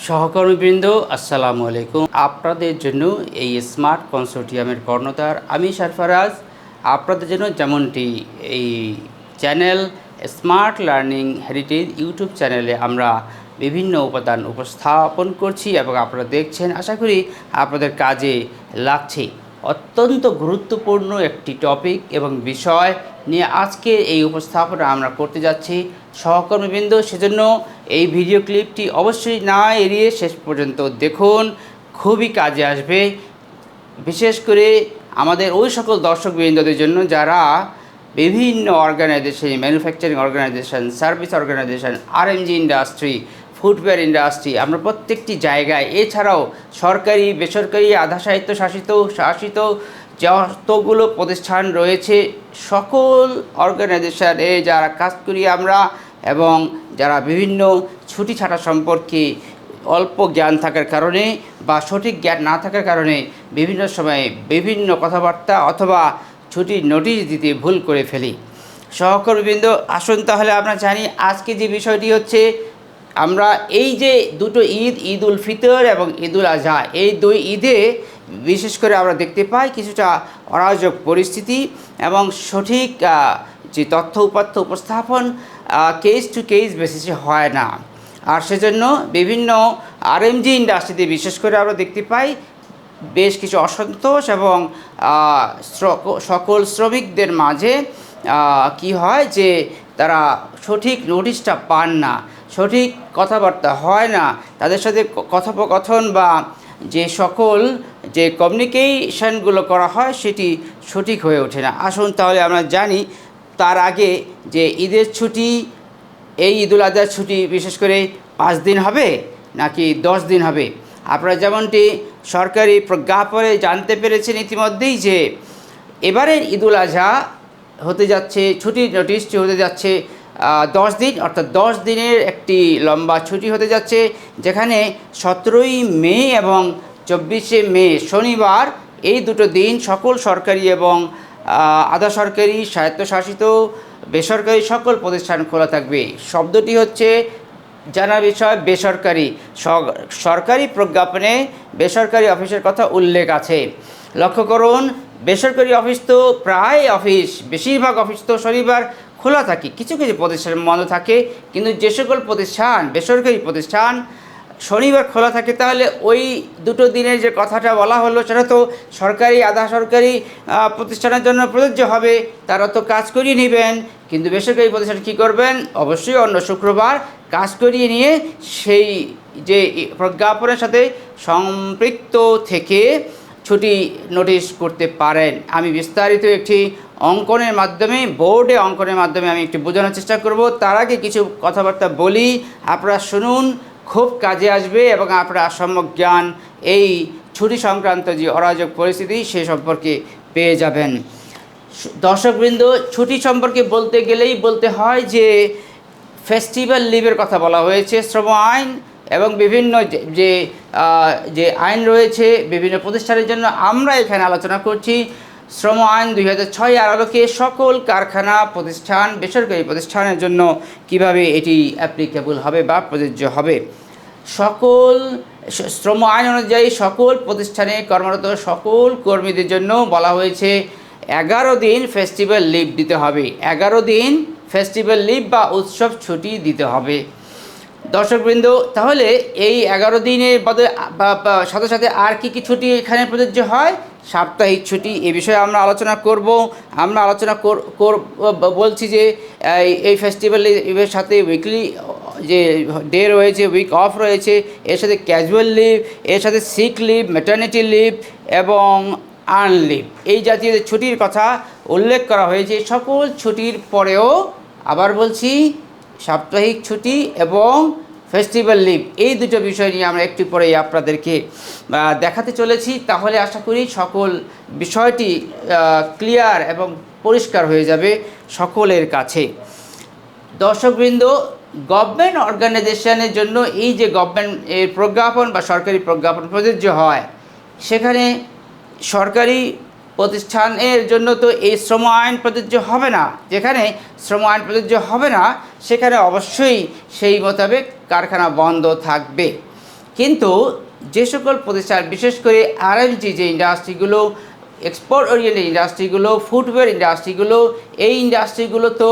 সহকর্মীবৃন্দ, আসসালামু আলাইকুম। আপনাদের জন্য এই স্মার্ট কনসোর্টিয়ামের কর্ণধার আমি সরফরাজ। আপনাদের জন্য যেমনটি এই channel smart learning heritage YouTube চ্যানেলে আমরা বিভিন্ন উপাদান উপস্থাপন করছি এবং আপনারা দেখছেন, আশা করি আপনাদের কাজে লাগছে। অত্যন্ত গুরুত্বপূর্ণ একটি টপিক এবং বিষয় নিয়ে আজকে এই উপস্থাপনা আমরা করতে যাচ্ছি সহকর্মীবৃন্দ। সেজন্য এই ভিডিও ক্লিপটি অবশ্যই না এড়িয়ে শেষ পর্যন্ত দেখুন, খুবই কাজে আসবে। বিশেষ করে আমাদের ওই সকল দর্শকবৃন্দদের জন্য যারা বিভিন্ন organisation, manufacturing organisation, service organisation, RMG industry, footwear industry, আমরা প্রত্যেকটি জায়গায়, এছাড়াও সরকারি, বেসরকারি, আধা স্বায়ত্তশাসিত, শাসিত যতগুলো প্রতিষ্ঠান রয়েছে সকল অর্গানাইজেশনে যারা কাজ করি আমরা, এবং যারা বিভিন্ন ছুটি ছাটা সম্পর্কে অল্প জ্ঞান থাকার কারণে বা সঠিক জ্ঞান না থাকার কারণে বিভিন্ন সময়ে বিভিন্ন কথাবার্তা অথবা ছুটির নোটিশ দিতে ভুল করে ফেলি। সহকর্মীবৃন্দ, আসুন তাহলে আমরা জানি আজকে যে বিষয়টি হচ্ছে, আমরা এই যে দুটো ঈদ, ঈদ উল ফিতর এবং ঈদ উল আজহা, এই দুই ঈদে বিশেষ করে আমরা দেখতে পাই কিছুটা অরাজক পরিস্থিতি এবং সঠিক যে তথ্য উপাত্ত উপস্থাপন কেস টু কেস বেসিসে হয় না। আর সেজন্য বিভিন্ন আরএমজি ইন্ডাস্ট্রিতে বিশেষ করে আমরা দেখতে পাই বেশ কিছু অসন্তোষ এবং সকল শ্রমিকদের মাঝে কি হয় যে তারা সঠিক নোটিশটা পান না, সঠিক কথাবার্তা হয় না, তাদের সাথে কথোপকথন বা যে সকল যে কমিউনিকেশনগুলো করা হয় সেটি সঠিক হয়ে ওঠে না। আসুন তাহলে আমরা জানি তার আগে যে ঈদের ছুটি, এই ঈদ উল আজহার ছুটি বিশেষ করে 5 দিন হবে নাকি 10 দিন হবে। আপনারা যেমনটি সরকারি প্রজ্ঞাপনে জানতে পেরেছেন ইতিমধ্যেই যে এবারের ঈদ উল আজহা হতে যাচ্ছে, ছুটির নোটিশটি হতে যাচ্ছে 10 দিন, অর্থাৎ 10 দিনের একটি লম্বা ছুটি হতে যাচ্ছে, যেখানে 17ই মে এবং 24শে মে শনিবার এই দুটো দিন সকল সরকারি এবং আধা সরকারি, স্বায়ত্তশাসিত, বেসরকারি সকল প্রতিষ্ঠান খোলা থাকবে। শব্দটি হচ্ছে জানা বিষয় বেসরকারি, সরকারি প্রজ্ঞাপনে বেসরকারি অফিসের কথা উল্লেখ আছে। লক্ষ্য করুন, বেসরকারি অফিস তো প্রায় অফিস, বেশিরভাগ অফিস তো শনিবার খোলা থাকে, কিছু কিছু প্রতিষ্ঠান বন্ধ থাকে, কিন্তু যে সকল প্রতিষ্ঠান বেসরকারি প্রতিষ্ঠান শনিবার খোলা থাকে, তাহলে ওই দুটো দিনের যে কথাটা বলা হলো সেটা তো সরকারি, আধা সরকারি প্রতিষ্ঠানের জন্য প্রযোজ্য হবে, তারা তো কাজ করিয়ে নেবেন। কিন্তু বেসরকারি প্রতিষ্ঠান কী করবেন? অবশ্যই অন্য শুক্রবার কাজ করিয়ে নিয়ে সেই যে প্রজ্ঞাপনের সাথে সম্পৃক্ত থেকে ছুটি নোটিশ করতে পারেন। আমি বিস্তারিত একটি অঙ্কনের মাধ্যমে, বোর্ডে অঙ্কনের মাধ্যমে আমি একটু বোঝানোর চেষ্টা করব। তার আগে কিছু কথাবার্তা বলি, আপনারা শুনুন, খুব কাজে আসবে এবং আপনারা সম্যক জ্ঞান এই ছুটি সংক্রান্ত যে অরাজক পরিস্থিতি সে সম্পর্কে পেয়ে যাবেন। দর্শকবৃন্দ, ছুটি সম্পর্কে বলতে গেলেই বলতে হয় যে ফেস্টিভ্যাল লিভের কথা বলা হয়েছে শ্রম আইন এবং বিভিন্ন যে আইন রয়েছে বিভিন্ন প্রতিষ্ঠানের জন্য। আমরা এখানে আলোচনা করছি শ্রম আইন 2006 এর আলোকে সকল কারখানা প্রতিষ্ঠান, বেসরকারি প্রতিষ্ঠানের জন্য কিভাবে এটি অ্যাপ্লিকেবল হবে বা প্রযোজ্য হবে। সকল শ্রম আইন অনুযায়ী সকল প্রতিষ্ঠানে কর্মরত সকল কর্মীদের জন্য বলা হয়েছে 11 দিন ফেস্টিভ্যাল লিভ দিতে হবে। 11 দিন ফেস্টিভ্যাল লিভ বা উৎসব ছুটি দিতে হবে। দর্শকবৃন্দ, তাহলে এই 11 দিনের সাথে সাথে আর কি কি ছুটি এখানে প্রযোজ্য হয়? সাপ্তাহিক ছুটি, এ বিষয়ে আমরা আলোচনা করব। আমরা আলোচনা বলছি যে এই ফেস্টিভ্যাল লিভের সাথে উইকলি যে ডে রয়েছে, উইক অফ রয়েছে, এর সাথে ক্যাজুয়াল লিভ, এর সাথে সিক লিভ, ম্যাটারনিটি লিভ এবং আর্ন লিভ, এই জাতীয় ছুটির কথা উল্লেখ করা হয়েছে। সকল ছুটির পরেও আবার বলছি, সাপ্তাহিক ছুটি এবং ফেস্টিভ্যাল লিভ, এই দুটো বিষয় নিয়ে আমরা একটু পরেই আপনাদেরকে দেখাতে চলেছি। তাহলে আশা করি সকল বিষয়টি ক্লিয়ার এবং পরিষ্কার হয়ে যাবে সকলের কাছে। দর্শকবৃন্দ, গভর্নমেন্ট অর্গানাইজেশনের জন্য এই যে গভর্নমেন্টের প্রজ্ঞাপন বা সরকারি প্রজ্ঞাপন প্রযোজ্য হয়, সেখানে সরকারি প্রতিষ্ঠানের জন্য তো এই শ্রম আইন প্রযোজ্য হবে না। যেখানে শ্রম আইন প্রযোজ্য হবে না সেখানে অবশ্যই সেই মোতাবেক কারখানা বন্ধ থাকবে। কিন্তু যে সকল প্রতিষ্ঠান বিশেষ করে আরএমজি যে ইন্ডাস্ট্রিগুলো, এক্সপোর্ট ওরিয়েন্টেড ইন্ডাস্ট্রিগুলো, ফুটওয়্যার ইন্ডাস্ট্রিগুলো, এই ইন্ডাস্ট্রিগুলো তো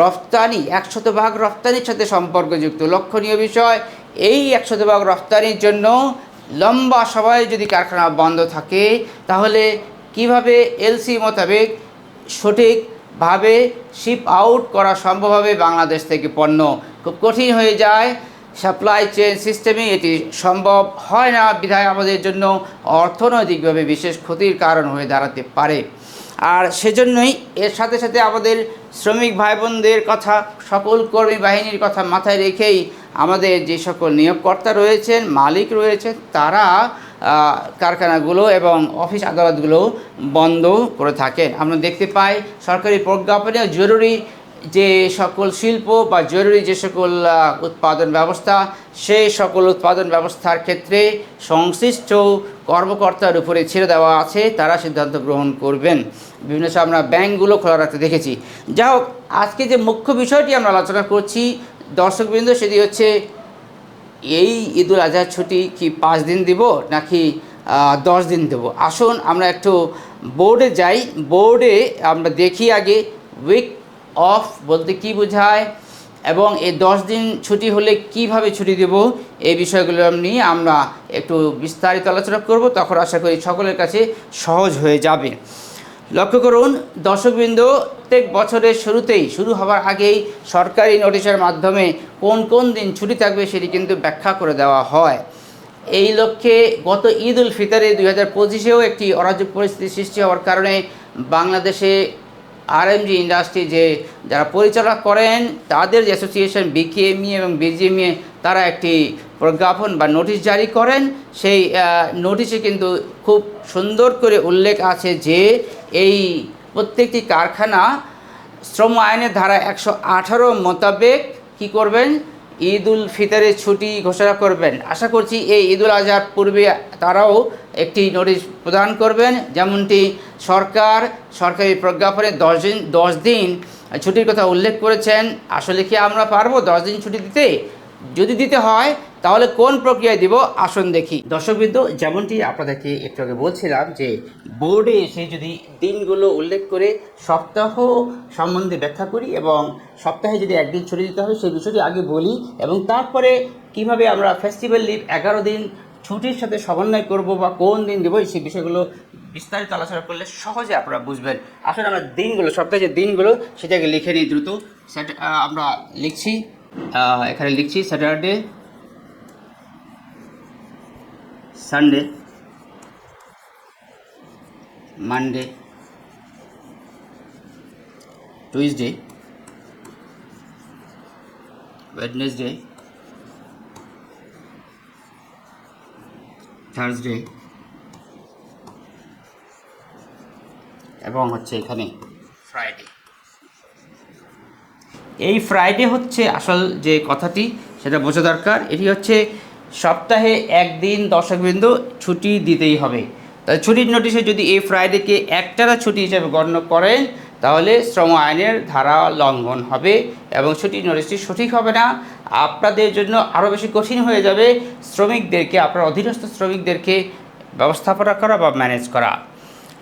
রফতানি 100% রফতানির সাথে সম্পর্কযুক্ত। লক্ষণীয় বিষয়, এই 100% রফতানির জন্য লম্বা সময় যদি কারখানা বন্ধ থাকে তাহলে কিভাবে এলসি মোতাবেক সঠিকভাবে শিপ আউট করা সম্ভব হবে বাংলাদেশ থেকে পণ্য? খুব কঠিন হয়ে যায়। সাপ্লাই চেইন সিস্টেমে এটি সম্ভব হয় না, বিধায় আমাদের জন্য অর্থনৈতিকভাবে বিশেষ ক্ষতির কারণ হয়ে দাঁড়াতে পারে। আর সেজন্যই এর সাথে সাথে আমাদের শ্রমিক ভাই বোনদের কথা, সকল কর্মী বাহিনীর কথা মাথায় রেখেই আমাদের যে সকল নিয়োগকর্তা রয়েছেন, মালিক রয়েছেন, তারা কারখানাগুলো এবং অফিস আদালতগুলো বন্ধ করে থাকেন। আমরা দেখতে পাই সরকারি প্রজ্ঞাপনে জরুরি যে সকল শিল্প বা জরুরি যে সকল উৎপাদন ব্যবস্থা, সেই সকল উৎপাদন ব্যবস্থার ক্ষেত্রে সংশ্লিষ্ট কর্মকর্তার উপরে ছেড়ে দেওয়া আছে, তারা সিদ্ধান্ত গ্রহণ করবেন। বিভিন্ন সময় আমরা ব্যাংকগুলো খোলা রাখতে দেখেছি। যাই হোক, আজকে যে মুখ্য বিষয়টি আমরা আলোচনা করছি দর্শকবৃন্দ, সেটি হচ্ছে এই ঈদুল আজহার ছুটি কি 5 দিন দিব নাকি 10 দিন দেব? আসুন আমরা একটু বোর্ডে যাই। বোর্ডে আমরা দেখি আগে উইক অফ বলতে কি বোঝায় এবং এই 10 দিন ছুটি হলে কিভাবে ছুটি দেব, এই বিষয়গুলো নিয়ে আমরা একটু বিস্তারিত আলোচনা করব। তখন আশা করি সকলের কাছে সহজ হয়ে যাবে। লক্ষ্য করুন দর্শকবৃন্দ, প্রত্যেক বছরের শুরুতেই, শুরু হওয়ার আগেই সরকারি নোটিশের মাধ্যমে কোন কোন দিন ছুটি থাকবে সেটি কিন্তু ব্যাখ্যা করে দেওয়া হয়। এই লক্ষ্যে গত ঈদ উল ফিতরে 2025-এও একটি অরাজক পরিস্থিতি সৃষ্টি হওয়ার কারণে বাংলাদেশে আরএমজি ইন্ডাস্ট্রি যারা পরিচালনা করেন তাদের যে অ্যাসোসিয়েশন বিকেএমই এবং বিজিএমইএ, তারা একটি প্রজ্ঞাপন বা নোটিশ জারি করেন। সেই নোটিশে কিন্তু খুব সুন্দর করে উল্লেখ আছে যে এই প্রত্যেকটি কারখানা শ্রম আইনের ধারা 118 মোতাবেক কী করবেন, ঈদ উল ফিতরের ছুটি ঘোষণা করবেন। আশা করছি এই ঈদ উল আজহার পূর্বে তারাও একটি নোটিশ প্রদান করবেন, যেমনটি সরকারি প্রজ্ঞাপনে 10 দিন ছুটির কথা উল্লেখ করেছেন। আসলে কি আমরা পারবো 10 দিন ছুটি দিতে? যদি দিতে হয় তাহলে কোন প্রক্রিয়ায় দিব, আসুন দেখি। দর্শকবৃন্দ, যেমনটি আপনাদেরকে একটু আগে বলছিলাম যে বোর্ডে এসে যদি দিনগুলো উল্লেখ করে সপ্তাহ সম্বন্ধে ব্যাখ্যা করি এবং সপ্তাহে যদি একদিন ছুটি দিতে হবে সেই বিষয়টি আগে বলি, এবং তারপরে কিভাবে আমরা ফেস্টিভ্যাল লিভ 11 দিন ছুটির সাথে সমন্বয় করব বা কোন দিন দেবো, সেই বিষয়গুলো বিস্তারিত আলোচনা করলে সহজে আপনারা বুঝবেন। আসলে আমরা দিনগুলো, সপ্তাহে যে দিনগুলো সেটাকে লিখে নিই দ্রুত। আমরা লিখছি, এখানে লিখছি Saturday, Sunday, Monday, Tuesday, Wednesday, Thursday এবং হচ্ছে এখানে ফ্রাইডে। এই ফ্রাইডে হচ্ছে আসল যে কথাটি, সেটা বোঝা দরকার। এটি হচ্ছে সপ্তাহে একদিন দর্শকবৃন্দ ছুটি দিতেই হবে। তাই ছুটির নোটিশে যদি এই ফ্রাইডেকে একটানা ছুটি হিসেবে গণ্য করেন তাহলে শ্রম আইনের ধারা লঙ্ঘন হবে এবং ছুটির নোটিশটি সঠিক হবে না। আপনাদের জন্য আরও বেশি কঠিন হয়ে যাবে শ্রমিকদেরকে, আপনার অধীনস্থ শ্রমিকদেরকে ব্যবস্থাপনা করা বা ম্যানেজ করা।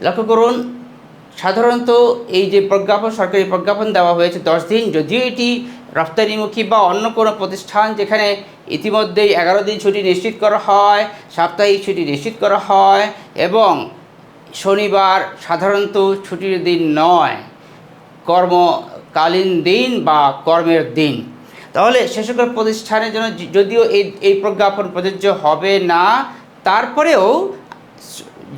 লক্ষ্য করুন, সাধারণত এই যে প্রজ্ঞাপন, সরকারি প্রজ্ঞাপন দেওয়া হয়েছে 10 দিন, যদিও এটি রপ্তানিমুখী বা অন্য কোনো প্রতিষ্ঠান যেখানে ইতিমধ্যেই 11 দিন ছুটি নিশ্চিত করা হয়, সাপ্তাহিক ছুটি নিশ্চিত করা হয় এবং শনিবার সাধারণত ছুটির দিন নয়, কর্মকালীন দিন বা কর্মের দিন, তাহলে সে সকল প্রতিষ্ঠানের জন্য যদিও এই প্রজ্ঞাপন প্রযোজ্য হবে না, তারপরেও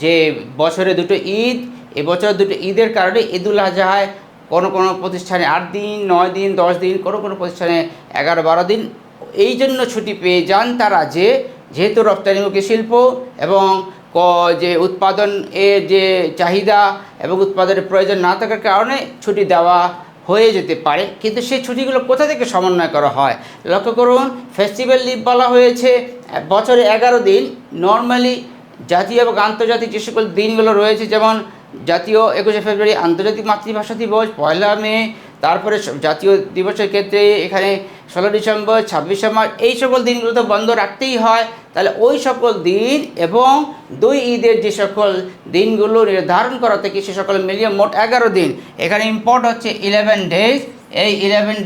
যে বছরে দুটো ঈদ, এবছর দুটো ঈদের কারণে ঈদুল আজহায় কোনো কোনো প্রতিষ্ঠানে 8 দিন, 9 দিন, 10 দিন, কোনো কোনো প্রতিষ্ঠানে 11-12 দিন এই জন্য ছুটি পেয়ে যান তারা, যেহেতু রপ্তানিমুখী শিল্প এবং যে উৎপাদন এর যে চাহিদা এবং উৎপাদনের প্রয়োজন না থাকার কারণে ছুটি দেওয়া হয়ে যেতে পারে। কিন্তু সেই ছুটিগুলো কোথা থেকে সমন্বয় করা হয়? লক্ষ্য করুন, ফেস্টিভ্যাল লিভ বলা হয়েছে বছরে 11 দিন। নর্মালি জাতীয় এবং আন্তর্জাতিক যে সকল দিনগুলো রয়েছে, যেমন জাতীয় 21শে ফেব্রুয়ারি আন্তর্জাতিক মাতৃভাষা দিবস, 1 মে, তারপরে জাতীয় দিবসের ক্ষেত্রে এখানে 16 ডিসেম্বর, 26শে মার্চ, এই সকল দিনগুলো তো বন্ধ রাখতেই হয়। তাহলে ওই সকল দিন এবং 2 ঈদের যে সকল দিনগুলো নির্ধারণ করা থেকে সে সকল মিলিয়ে মোট 11 দিন। এখানে ইম্পর্ট হচ্ছে 11 ডেজ। এই 11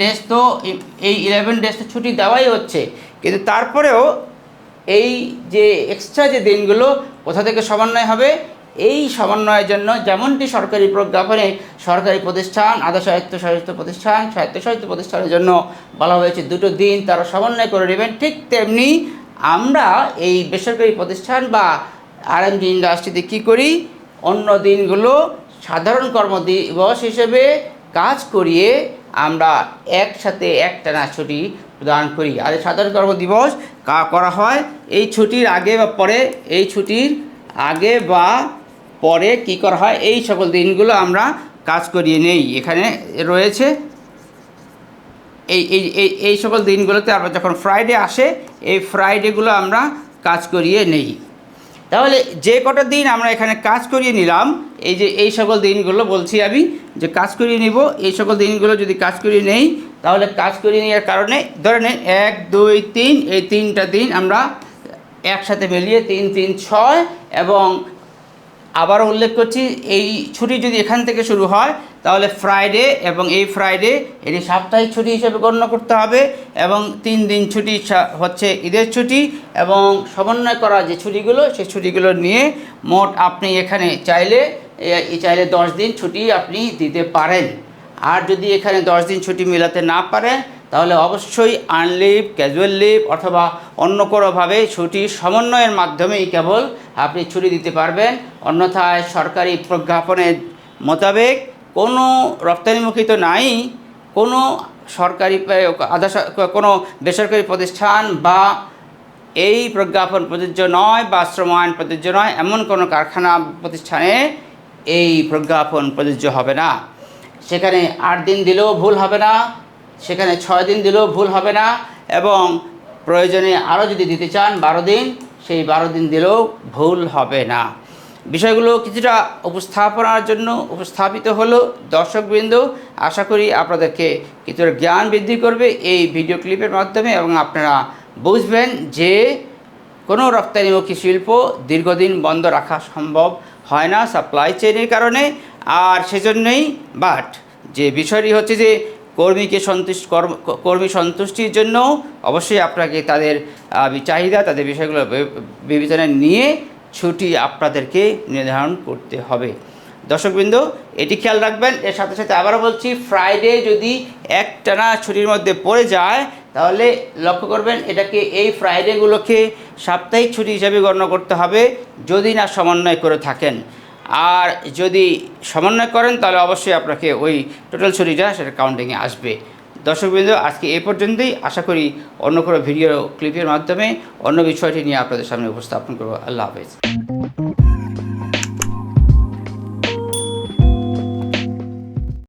ডেজ তো ছুটি দেওয়াই হচ্ছে, কিন্তু তারপরেও এই যে এক্সট্রা যে দিনগুলো কোথা থেকে সমন্বয় হবে? এই সমন্বয়ের জন্য যেমনটি সরকারি প্রজ্ঞাপনে সরকারি প্রতিষ্ঠান, আধা স্বায়ত্তশাসিত প্রতিষ্ঠান, স্বায়ত্তশাসিত প্রতিষ্ঠানের জন্য বলা হয়েছে 2টো দিন তারা সমন্বয় করে নেবেন, ঠিক তেমনি আমরা এই বেসরকারি প্রতিষ্ঠান বা আরএমজি ইন্ডাস্ট্রিতে কী করি? অন্য দিনগুলো সাধারণ কর্মদিবস হিসেবে কাজ করিয়ে আমরা একসাথে একটানা ছুটি প্রদান করি। আর এই সাধারণ কর্মদিবস করা হয় এই ছুটির আগে বা পরে, এই ছুটির আগে বা পরে কী করা হয়? এই সকল দিনগুলো আমরা কাজ করিয়ে নেই। এখানে রয়েছে এই এই এই এই সকল দিনগুলোতে আমরা যখন ফ্রাইডে আসে, এই ফ্রাইডেগুলো আমরা কাজ করিয়ে নেই। তাহলে যে কটা দিন আমরা এখানে কাজ করিয়ে নিলাম, এই যে এই সকল দিনগুলো বলছি আমি যে কাজ করিয়ে নিব, এই সকল দিনগুলো যদি কাজ করিয়ে নেই, তাহলে কাজ করিয়ে নেওয়ার কারণে ধরে নেন 1, 2, 3, এই 3টা দিন আমরা একসাথে মিলিয়ে 3, 3, 6, এবং আবারও উল্লেখ করছি এই ছুটি যদি এখান থেকে শুরু হয় তাহলে ফ্রাইডে এবং এই ফ্রাইডে এটি সাপ্তাহিক ছুটি হিসেবে গণ্য করতে হবে, এবং 3 দিন ছুটি হচ্ছে ঈদের ছুটি, এবং সমন্বয় করা যে ছুটিগুলো সেই ছুটিগুলো নিয়ে মোট আপনি এখানে চাইলে 10 দিন ছুটি আপনি দিতে পারেন। আর যদি এখানে 10 দিন ছুটি মেলাতে না পারেন তাহলে অবশ্যই আনলিভ, ক্যাজুয়াল লিভ অথবা অন্য কোনোভাবে ছুটির সমন্বয়ের মাধ্যমেই কেবল আপনি ছুটি দিতে পারবেন। অন্যথায় সরকারি প্রজ্ঞাপনের মোতাবেক কোনো রপ্তানিমুখী তো নাই, কোনো সরকারি কোনো বেসরকারি প্রতিষ্ঠান বা এই প্রজ্ঞাপন প্রযোজ্য নয় বা শ্রম আইন প্রযোজ্য নয় এমন কোনো কারখানা প্রতিষ্ঠানে এই প্রজ্ঞাপন প্রযোজ্য হবে না। সেখানে 8 দিন দিলেও ভুল হবে না, সেখানে 6 দিন দিলেও ভুল হবে না, এবং প্রয়োজনে আরও যদি দিতে চান 12 দিন, সেই 12 দিন দিলেও ভুল হবে না। বিষয়গুলো কিছুটা উপস্থাপনার জন্য উপস্থাপিত হলো দর্শকবৃন্দ। আশা করি আপনাদেরকে কিছুটা জ্ঞান বৃদ্ধি করবে এই ভিডিও ক্লিপের মাধ্যমে, এবং আপনারা বুঝবেন যে কোনো রপ্তানিমুখী শিল্প দীর্ঘদিন বন্ধ রাখা সম্ভব হয় না সাপ্লাই চেইনের কারণে। আর সেজন্যই বাট যে বিষয়টি হচ্ছে যে কর্মী সন্তুষ্টির জন্য অবশ্যই আপনাকে তাদের চাহিদা, তাদের বিষয়গুলো বিবেচনায় নিয়ে ছুটি আপনাদেরকে নির্ধারণ করতে হবে। দর্শকবৃন্দ, এটি খেয়াল রাখবেন। এর সাথে সাথে আবারও বলছি, ফ্রাইডে যদি একটানা ছুটির মধ্যে পড়ে যায় তাহলে লক্ষ্য করবেন এটাকে, এই ফ্রাইডেগুলোকে সাপ্তাহিক ছুটি হিসাবে গণ্য করতে হবে যদি না সমন্বয় করে থাকেন। আর যদি সমন্বয় করেন তাহলে অবশ্যই আপনাকে ওই টোটাল ছুটিটা সেটা কাউন্টিংয়ে আসবে। দর্শকবৃন্দ, আজকে এই পর্যন্তই। আশা করি অন্য কোনো ভিডিও ক্লিপের মাধ্যমে অন্য বিষয়টি নিয়ে আপনাদের সামনে উপস্থাপন করব। আল্লাহ হাফেজ।